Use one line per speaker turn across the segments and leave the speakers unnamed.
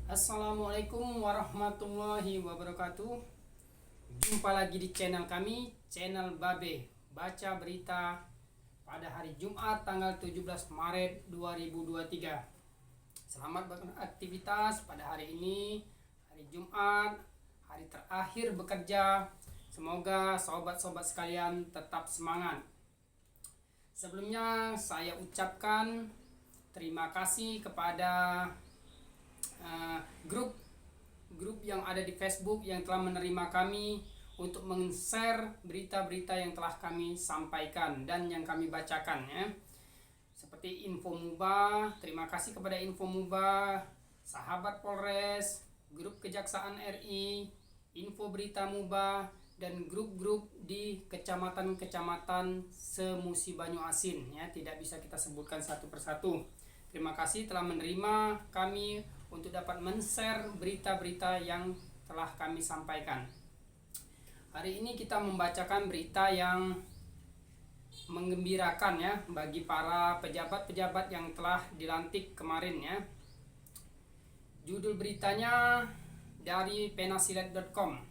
Assalamualaikum warahmatullahi wabarakatuh. Jumpa lagi di channel kami, channel Babe Baca Berita pada hari Jumat tanggal 17 Maret 2023. Selamat beraktivitas pada hari ini, hari Jumat, hari terakhir bekerja. Semoga sobat-sobat sekalian tetap semangat. Sebelumnya saya ucapkan terima kasih kepada grup yang ada di Facebook yang telah menerima kami untuk men-share berita-berita yang telah kami sampaikan dan yang kami bacakan ya. Seperti Info Muba, terima kasih kepada Info Muba, Sahabat Polres, Grup Kejaksaan RI, Info Berita Muba, dan grup-grup di kecamatan-kecamatan semusi Banyuasin ya, tidak bisa kita sebutkan satu persatu. Terima kasih telah menerima kami untuk dapat men-share berita-berita yang telah kami sampaikan. Hari ini kita membacakan berita yang menggembirakan ya bagi para pejabat-pejabat yang telah dilantik kemarin ya. Judul beritanya dari penasilet.com.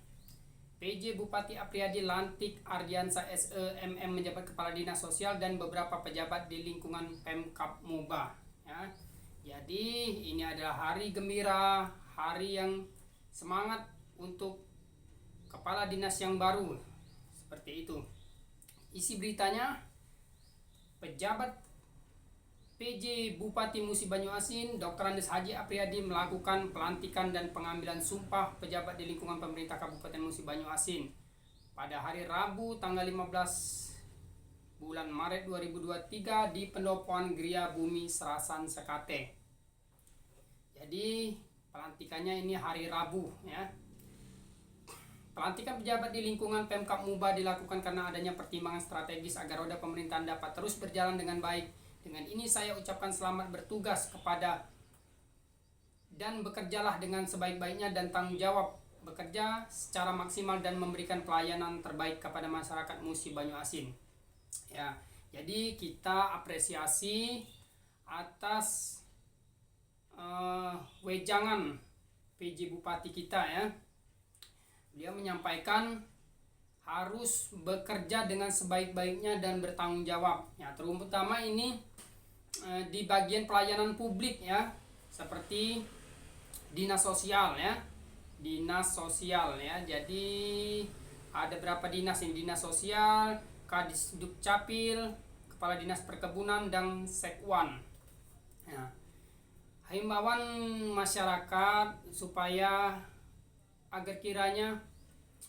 PJ Bupati Apriyadi lantik Ardiansa SE MM menjabat Kepala Dinas Sosial dan beberapa pejabat di lingkungan Pemkab Muba ya. Jadi ini adalah hari gembira, hari yang semangat untuk kepala dinas yang baru. Seperti itu. Isi beritanya, pejabat PJ Bupati Musi Banyuasin, Dr. Andes Haji Apriyadi melakukan pelantikan dan pengambilan sumpah pejabat di lingkungan pemerintah Kabupaten Musi Banyuasin pada hari Rabu tanggal 15 bulan Maret 2023 di Pendopoan Gria Bumi Serasan Sekate. Jadi pelantikannya ini hari Rabu ya. Pelantikan pejabat di lingkungan Pemkab Muba dilakukan karena adanya pertimbangan strategis agar roda pemerintahan dapat terus berjalan dengan baik. Dengan ini saya ucapkan selamat bertugas kepada dan bekerjalah dengan sebaik-baiknya dan tanggung jawab bekerja secara maksimal dan memberikan pelayanan terbaik kepada masyarakat Musi Banyuasin. Ya, jadi kita apresiasi atas wejangan PJ Bupati kita ya. Dia menyampaikan harus bekerja dengan sebaik-baiknya dan bertanggung jawab. Ya, terutama ini di bagian pelayanan publik ya, seperti dinas sosial ya. Dinas sosial ya. Jadi ada berapa dinas ini? Dinas sosial, Kadis Dukcapil, Kepala Dinas Perkebunan, dan Sekwan. Ya. Himbauan masyarakat supaya agar kiranya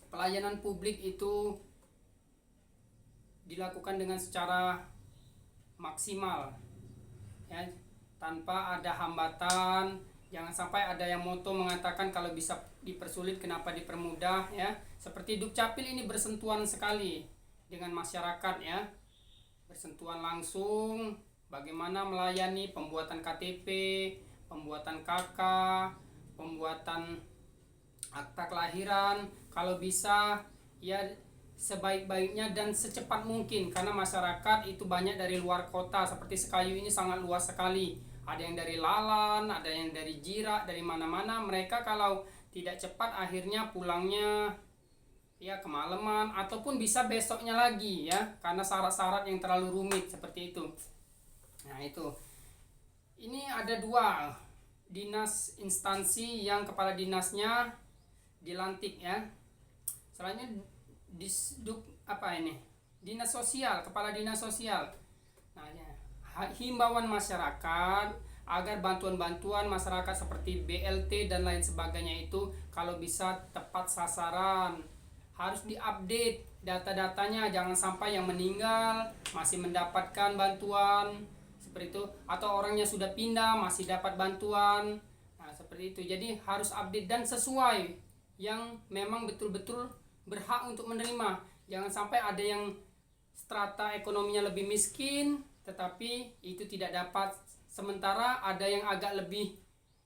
pelayanan publik itu dilakukan dengan secara maksimal ya, tanpa ada hambatan. Jangan sampai ada yang moto mengatakan kalau bisa dipersulit kenapa dipermudah ya. Seperti Dukcapil ini bersentuhan sekali dengan masyarakat ya, bersentuhan langsung bagaimana melayani pembuatan KTP, pembuatan KK, pembuatan akta kelahiran, kalau bisa ya sebaik-baiknya dan secepat mungkin, karena masyarakat itu banyak dari luar kota. Seperti Sekayu ini sangat luas sekali, ada yang dari Lalan, ada yang dari Jira, dari mana-mana. Mereka kalau tidak cepat akhirnya pulangnya ya kemalaman ataupun bisa besoknya lagi ya, karena syarat-syarat yang terlalu rumit seperti itu. Nah itu, ini ada dua dinas instansi yang kepala dinasnya dilantik ya. Selanjutnya dinas sosial, kepala dinas sosial. Nah ya, himbauan masyarakat agar bantuan-bantuan masyarakat seperti BLT dan lain sebagainya itu kalau bisa tepat sasaran, harus diupdate data-datanya. Jangan sampai yang meninggal masih mendapatkan bantuan seperti itu, atau orangnya sudah pindah masih dapat bantuan. Nah seperti itu, jadi harus update dan sesuai yang memang betul-betul berhak untuk menerima. Jangan sampai ada yang strata ekonominya lebih miskin tetapi itu tidak dapat, sementara ada yang agak lebih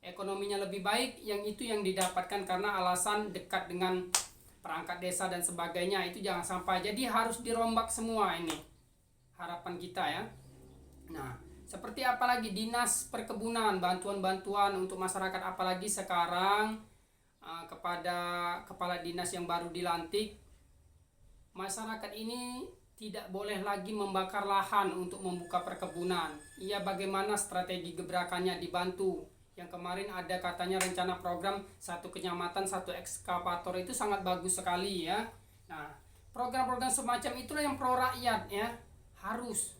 ekonominya lebih baik, yang itu yang didapatkan karena alasan dekat dengan perangkat desa dan sebagainya. Itu jangan sampai, jadi harus dirombak semua ini harapan kita ya. Nah Seperti apalagi dinas perkebunan, bantuan-bantuan untuk masyarakat, apalagi sekarang kepada kepala dinas yang baru dilantik, masyarakat ini tidak boleh lagi membakar lahan untuk membuka perkebunan. Ia bagaimana strategi gebrakannya dibantu. Yang kemarin ada katanya rencana program satu kecamatan satu ekskavator, itu sangat bagus sekali ya. Nah, program-program semacam itulah yang pro rakyat ya, harus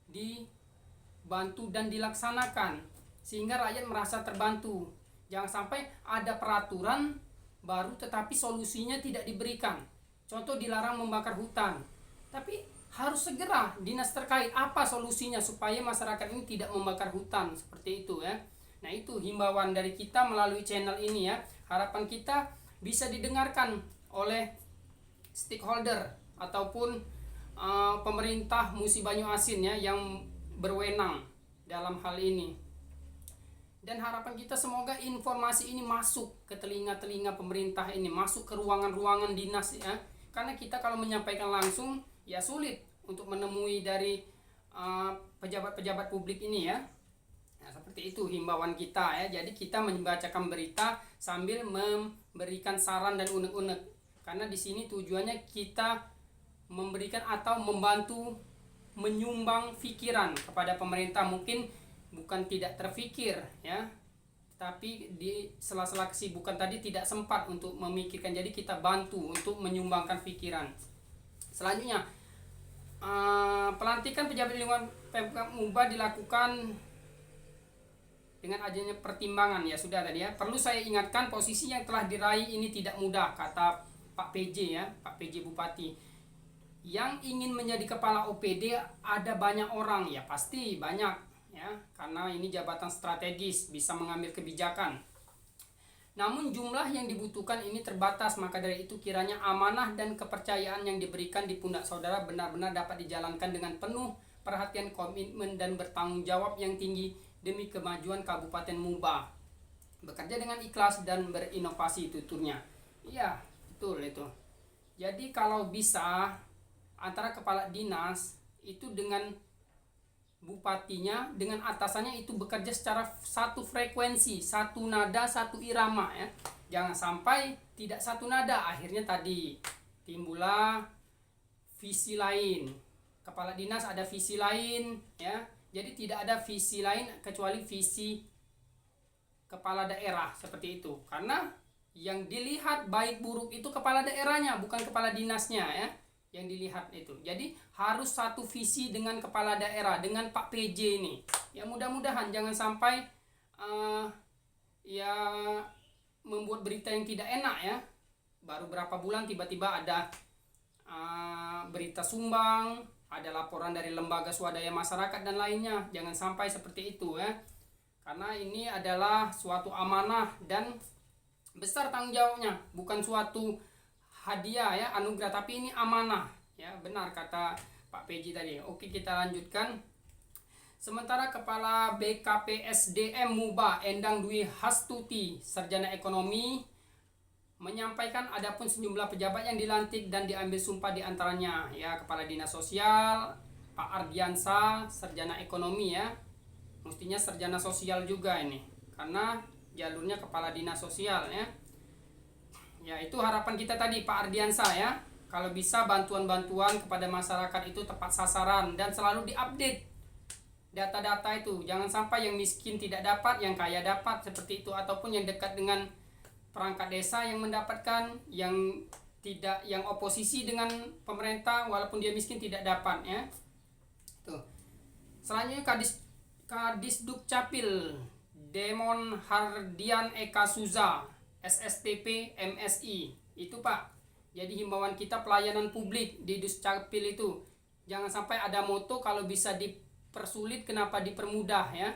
dibantu dan dilaksanakan sehingga rakyat merasa terbantu. Jangan sampai ada peraturan baru tetapi solusinya tidak diberikan. Contoh dilarang membakar hutan, tapi harus segera dinas terkait apa solusinya supaya masyarakat ini tidak membakar hutan, seperti itu ya. Nah, itu himbauan dari kita melalui channel ini ya. Harapan kita bisa didengarkan oleh stakeholder ataupun pemerintah Musi Banyuasin ya, yang berwenang dalam hal ini. Dan harapan kita semoga informasi ini masuk ke telinga-telinga pemerintah ini, masuk ke ruangan-ruangan dinas ya. Karena kita kalau menyampaikan langsung ya sulit untuk menemui dari pejabat-pejabat publik ini ya. Nah, seperti itu himbauan kita ya. Jadi kita membacakan berita sambil memberikan saran dan unek-unek. Karena di sini tujuannya kita memberikan atau membantu menyumbang pikiran kepada pemerintah. Mungkin bukan tidak terfikir ya, tapi di sela-sela kesibukan tadi tidak sempat untuk memikirkan. Jadi kita bantu untuk menyumbangkan pikiran. Selanjutnya, pelantikan pejabat lingkungan Pemkab Muba dilakukan dengan adanya pertimbangan ya, sudah tadi ya. Perlu saya ingatkan posisi yang telah diraih ini tidak mudah, kata Pak PJ ya, Pak PJ Bupati. Yang ingin menjadi kepala OPD ada banyak orang ya, pasti banyak ya, karena ini jabatan strategis, bisa mengambil kebijakan. Namun jumlah yang dibutuhkan ini terbatas, maka dari itu kiranya amanah dan kepercayaan yang diberikan di pundak saudara benar-benar dapat dijalankan dengan penuh perhatian, komitmen, dan bertanggung jawab yang tinggi demi kemajuan Kabupaten Muba. Bekerja dengan ikhlas dan berinovasi, tuturnya. Iya, betul itu. Jadi kalau bisa antara kepala dinas itu dengan bupatinya, dengan atasannya itu bekerja secara satu frekuensi, satu nada, satu irama ya. Jangan sampai tidak satu nada, akhirnya tadi timbullah visi lain. Kepala dinas ada visi lain ya. Jadi tidak ada visi lain kecuali visi kepala daerah, seperti itu. Karena yang dilihat baik buruk itu kepala daerahnya, bukan kepala dinasnya ya. Yang dilihat itu. Jadi harus satu visi dengan kepala daerah, dengan Pak PJ ini. Ya mudah-mudahan jangan sampai ya membuat berita yang tidak enak ya. Baru berapa bulan tiba-tiba ada berita sumbang, ada laporan dari lembaga swadaya masyarakat dan lainnya. Jangan sampai seperti itu ya. Karena ini adalah suatu amanah dan besar tanggung jawabnya, bukan suatu hadiah ya, anugerah, tapi ini amanah ya. Benar kata Pak PJ tadi. Oke, kita lanjutkan. Sementara Kepala BKPSDM Muba Endang Dwi Hastuti, sarjana ekonomi, menyampaikan adapun sejumlah pejabat yang dilantik dan diambil sumpah diantaranya ya Kepala Dinas Sosial Pak Ardiansa, sarjana ekonomi ya, mestinya sarjana sosial juga ini karena jalurnya Kepala Dinas Sosial ya. Ya itu harapan kita tadi Pak Ardiansa ya, kalau bisa bantuan-bantuan kepada masyarakat itu tepat sasaran dan selalu diupdate data-data itu. Jangan sampai yang miskin tidak dapat, yang kaya dapat, seperti itu. Ataupun yang dekat dengan perangkat desa yang mendapatkan, yang tidak, yang oposisi dengan pemerintah walaupun dia miskin tidak dapat ya. Tuh. Selanjutnya Kadis Dukcapil Demon Hardian Eka Suza SSTP MSI itu Pak. Jadi himbauan kita pelayanan publik di Dukcapil itu jangan sampai ada moto kalau bisa dipersulit kenapa dipermudah ya.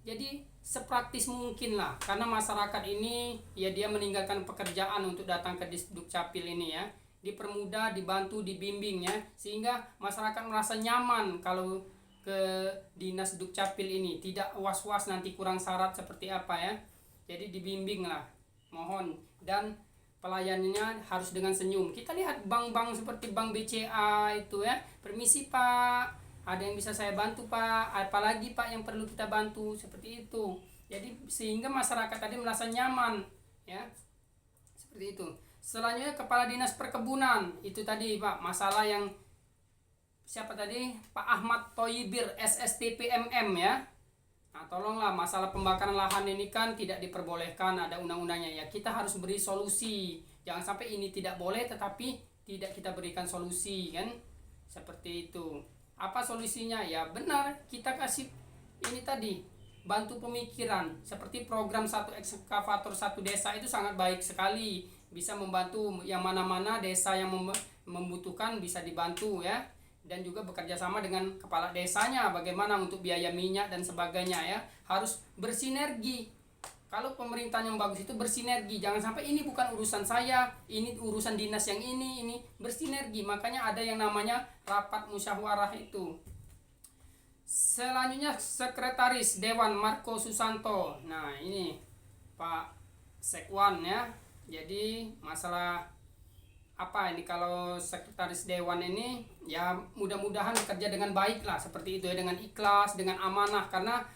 Jadi sepraktis mungkin lah, karena masyarakat ini ya dia meninggalkan pekerjaan untuk datang ke Dukcapil ini ya. Dipermudah, dibantu, dibimbing ya, sehingga masyarakat merasa nyaman kalau ke dinas Dukcapil ini, tidak was-was nanti kurang syarat seperti apa ya. Jadi dibimbing lah, mohon. Dan pelayanannya harus dengan senyum. Kita lihat bank-bank seperti Bank BCA itu ya, permisi Pak, ada yang bisa saya bantu Pak, apalagi Pak yang perlu kita bantu, seperti itu. Jadi sehingga masyarakat tadi merasa nyaman, ya, seperti itu. Selanjutnya kepala dinas perkebunan, itu tadi Pak, masalah yang siapa tadi, Pak Ahmad Thoyibir SSTPMM, ya. Nah, tolonglah, masalah pembakaran lahan ini kan tidak diperbolehkan, ada undang-undangnya, ya. Kita harus beri solusi, jangan sampai ini tidak boleh tetapi tidak kita berikan solusi, kan, seperti itu. Apa solusinya? Ya benar, kita kasih ini tadi, bantu pemikiran, seperti program satu ekskavator satu desa itu sangat baik sekali, bisa membantu yang mana-mana desa yang membutuhkan bisa dibantu, ya. Dan juga bekerja sama dengan kepala desanya bagaimana untuk biaya minyak dan sebagainya, ya. Harus bersinergi. Kalau pemerintahan yang bagus itu bersinergi, jangan sampai ini bukan urusan saya, ini urusan dinas yang ini bersinergi. Makanya ada yang namanya rapat musyawarah itu. Selanjutnya Sekretaris Dewan Marco Susanto. Nah ini Pak Sekwan, ya. Jadi masalah apa ini, kalau Sekretaris Dewan ini ya mudah-mudahan bekerja dengan baik lah, seperti itu ya, dengan ikhlas, dengan amanah, karena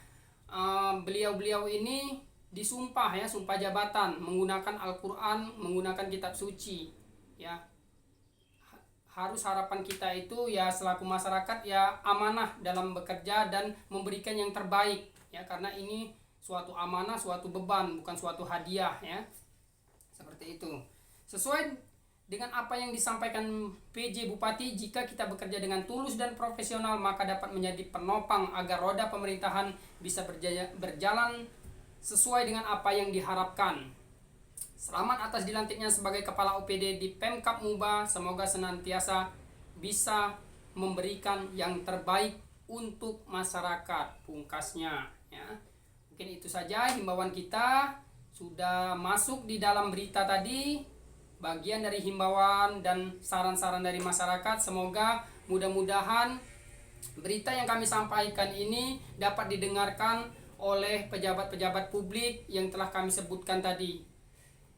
beliau-beliau ini disumpah, ya, sumpah jabatan menggunakan Al-Quran, menggunakan kitab suci, ya. Harus harapan kita itu ya selaku masyarakat ya amanah dalam bekerja dan memberikan yang terbaik, ya, karena ini suatu amanah, suatu beban, bukan suatu hadiah, ya, seperti itu. Sesuai dengan apa yang disampaikan PJ Bupati, jika kita bekerja dengan tulus dan profesional maka dapat menjadi penopang agar roda pemerintahan bisa berjalan sesuai dengan apa yang diharapkan. Selamat atas dilantiknya sebagai Kepala OPD di Pemkab Muba. Semoga senantiasa bisa memberikan yang terbaik untuk masyarakat, pungkasnya, ya. Mungkin itu saja himbauan kita. Sudah masuk di dalam berita tadi bagian dari himbauan dan saran-saran dari masyarakat. Semoga mudah-mudahan berita yang kami sampaikan ini dapat didengarkan oleh pejabat-pejabat publik yang telah kami sebutkan tadi.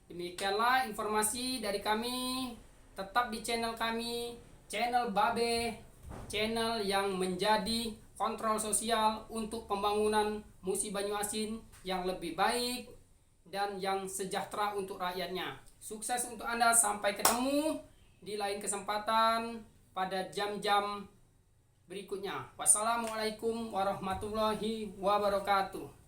Demikianlah informasi dari kami. Tetap di channel kami, channel Babe, channel yang menjadi kontrol sosial untuk pembangunan Musi Banyuasin yang lebih baik dan yang sejahtera untuk rakyatnya. Sukses untuk Anda, sampai ketemu di lain kesempatan pada jam-jam berikutnya. Wassalamualaikum warahmatullahi wabarakatuh.